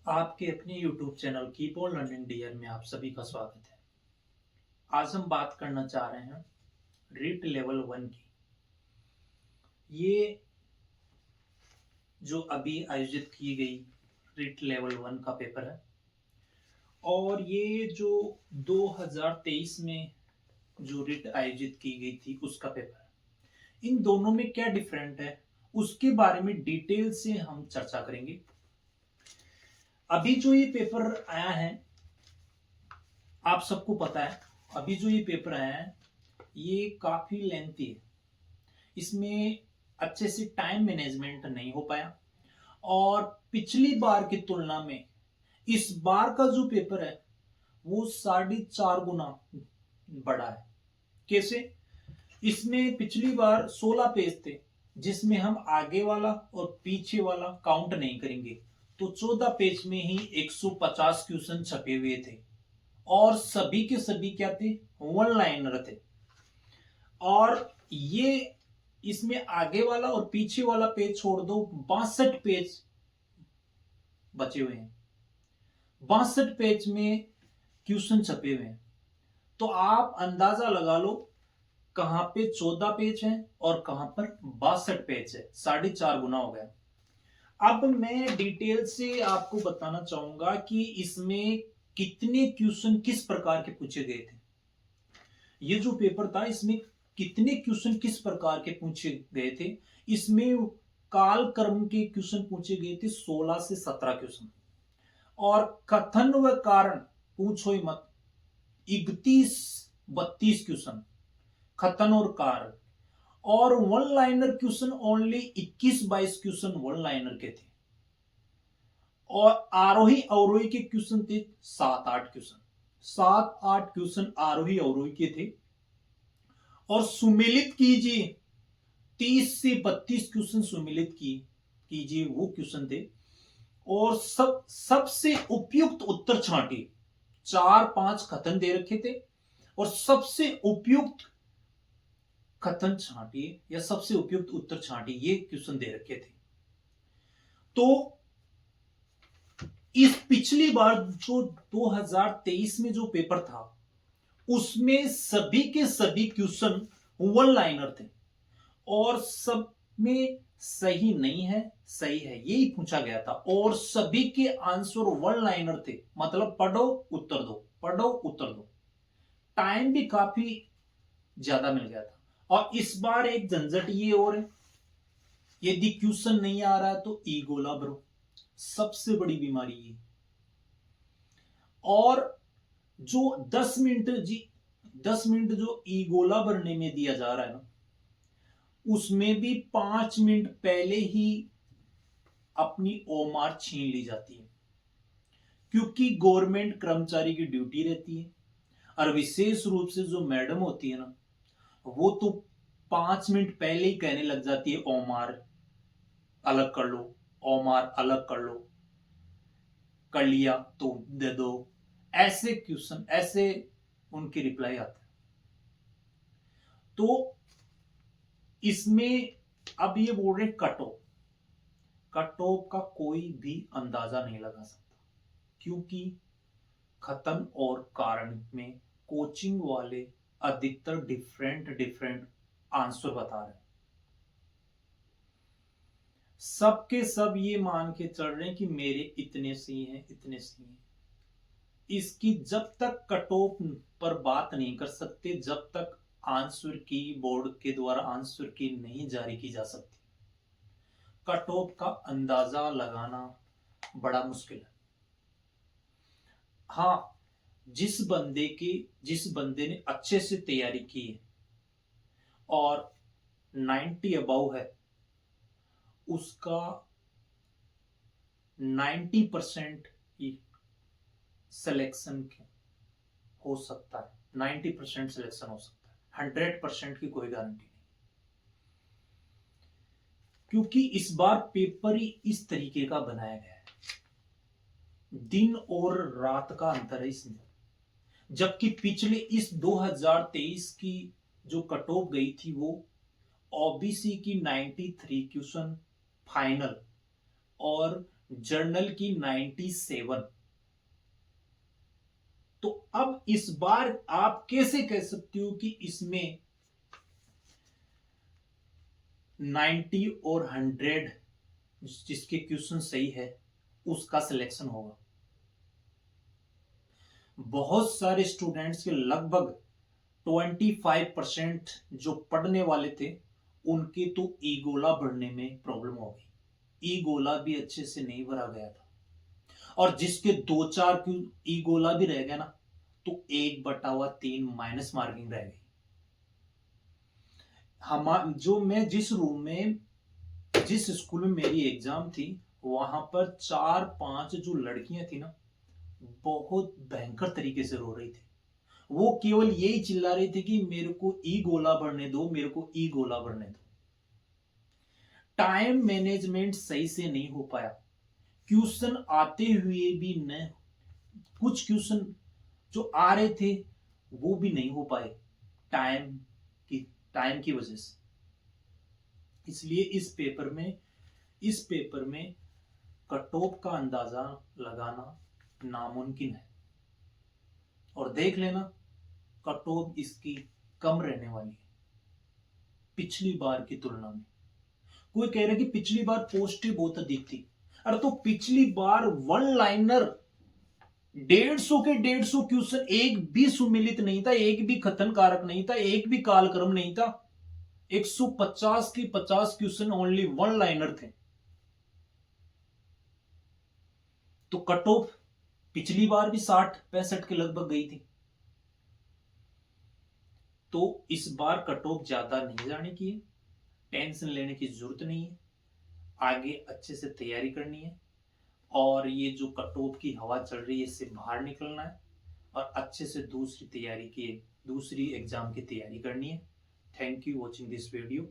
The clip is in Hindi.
आपके अपने YouTube channel keep on learning dear में आप सभी का स्वागत है। आज हम बात करना चाह रहे हैं रीट लेवल 1 की। ये जो अभी आयोजित की गई रीट लेवल 1 का पेपर है और ये जो 2023 में जो रीट आयोजित की गई थी उसका पेपर है। इन दोनों में क्या डिफरेंट है उसके बारे में डिटेल से हम चर्चा करेंगे। अभी जो ये पेपर आया है आप सबको पता है, अभी जो ये पेपर आया है ये काफी लेंथी है। इसमें अच्छे से टाइम मैनेजमेंट नहीं हो पाया और पिछली बार की तुलना में इस बार का जो पेपर है वो 4.5 गुना बड़ा है। कैसे? इसमें पिछली बार 16 पेज थे जिसमें हम आगे वाला और पीछे वाला काउंट नहीं करेंगे, तो 14 पेज में ही 150 क्वेश्चन छपे हुए थे और सभी के सभी क्या थे? वन लाइनर थे। और ये इसमें आगे वाला और पीछे वाला पेज छोड़ दो, 62 पेज बचे हुए हैं। 62 पेज में क्वेश्चन छपे हुए हैं, तो आप अंदाजा लगा लो कहां पे 14 पेज हैं और कहां पर 62 पेज है। 4.5 गुना हो गया। अब मैं डिटेल से आपको बताना चाहूंगा कि इसमें कितने क्वेश्चन किस प्रकार के पूछे गए थे। ये जो पेपर था इसमें कितने क्वेश्चन किस प्रकार के पूछे गए थे। इसमें काल क्रम के क्वेश्चन पूछे गए थे 16 से 17 क्वेश्चन और कथन व कारण पूछो ही मत 31-32 क्वेश्चन कथन और कारण, और one liner question only 21-22 question one liner के थे और आरोही अवरोही के क्वेश्चन थे 7-8 क्वेश्चन। 7-8 क्वेश्चन आरोही अवरोही के थे और सुमेलित कीजिए 30 से 32 क्वेश्चन सुमेलित कीजिए वो क्वेश्चन थे। और सबसे उपयुक्त उत्तर छांटिए। 4-5 कथन दे रखे थे और सबसे उपयुक्त कथन छांटिए या सबसे उपयुक्त उत्तर छांटिए, ये क्वेश्चन दे रखे थे। तो इस पिछली बार जो 2023 में जो पेपर था उसमें सभी के सभी क्वेश्चन वन लाइनर थे और सब में सही नहीं है सही है यही पूछा गया था और सभी के आंसर वन लाइनर थे, मतलब पढ़ो उत्तर दो, पढ़ो उत्तर दो। टाइम भी काफी ज्यादा मिल गया था। और इस बार एक झंझट ये और है, यदि क्वेश्चन नहीं आ रहा है तो ई गोला भरो, सबसे बड़ी बीमारी ये। और जो 10 मिनट 10 मिनट जो ई गोला भरने में दिया जा रहा है ना, उसमें भी 5 मिनट पहले ही अपनी ओमार छीन ली जाती है, क्योंकि गवर्नमेंट कर्मचारी की ड्यूटी रहती है और विशेष रूप से जो मैडम होती है ना, वो तो 5 मिनट पहले ही कहने लग जाती है ओमार अलग कर लो, ओमार अलग कर लो, कर लिया तो दे दो, ऐसे क्वेश्चन ऐसे उनके रिप्लाई आते हैं। तो इसमें अब ये बोल रहे कट ऑफ, कट ऑफ का कोई भी अंदाजा नहीं लगा सकता, क्योंकि कथन और कारण में कोचिंग वाले अधिकतर डिफरेंट डिफरेंट आंसर बता रहे हैं। सबके सब ये मान के चल रहे हैं कि मेरे इतने सही हैं इतने सही हैं। इसकी जब तक कट ऑफ पर बात नहीं कर सकते जब तक आंसर की बोर्ड के द्वारा आंसर की नहीं जारी की जा सकती। कट ऑफ का अंदाजा लगाना बड़ा मुश्किल है। हाँ, जिस बंदे ने अच्छे से तैयारी की है और 90 अबव है, उसका 90% सिलेक्शन हो सकता है। 90% सिलेक्शन हो सकता है, 100% की कोई गारंटी नहीं, क्योंकि इस बार पेपर ही इस तरीके का बनाया गया है। दिन और रात का अंतर है इसमें, जबकि पिछले इस 2023 की जो कट ऑफ गई थी वो ओबीसी की 93 क्वेश्चन फाइनल और जर्नल की 97। तो अब इस बार आप कैसे कह सकते हो कि इसमें 90 और 100 जिसके क्वेश्चन सही है उसका सिलेक्शन होगा? बहुत सारे स्टूडेंट्स के लगभग 25% जो पढ़ने वाले थे उनके तो ई गोला भरने में प्रॉब्लम हो गई। ई गोला भी अच्छे से नहीं भरा गया था, और जिसके 2-4 ई गोला भी रह गया ना, तो 1/3 माइनस मार्किंग रह गई। जो मैं जिस रूम में, जिस स्कूल में मेरी एग्जाम थी, वहां पर 4-5 जो लड़कियां थी ना, बहुत भयंकर तरीके से रो रही थी। वो केवल यही चिल्ला रही थी कि मेरे को ई गोला भरने दो, मेरे को ई गोला भरने दो। टाइम मैनेजमेंट सही से नहीं हो पाया। क्वेश्चन आते हुए भी न, कुछ क्वेश्चन जो आ रहे थे वो भी नहीं हो पाए टाइम की वजह से। इसलिए इस पेपर में कट ऑफ का अंदाजा लगाना नामुमकिन है। और देख लेना, कट ऑफ इसकी कम रहने वाली है पिछली बार की तुलना में। कोई कह रहा है कि पिछली बार पोस्टें बहुत अधिक थी। अरे तो पिछली बार वन लाइनर 150 के 150 क्वेश्चन, एक भी सुमिलित नहीं था, एक भी कथन कारक नहीं था, एक भी कालक्रम नहीं था। 150 के 50 क्वेश्चन ओनली वन लाइनर थे। तो कट ऑफ पिछली बार भी 60-65 के लगभग गई थी। तो इस बार कट ऑफ ज्यादा नहीं जाने की है, टेंशन लेने की जरूरत नहीं है। आगे अच्छे से तैयारी करनी है, और ये जो कट ऑफ की हवा चल रही है इससे बाहर निकलना है, और अच्छे से दूसरी एग्जाम की तैयारी करनी है। Thank you watching this video.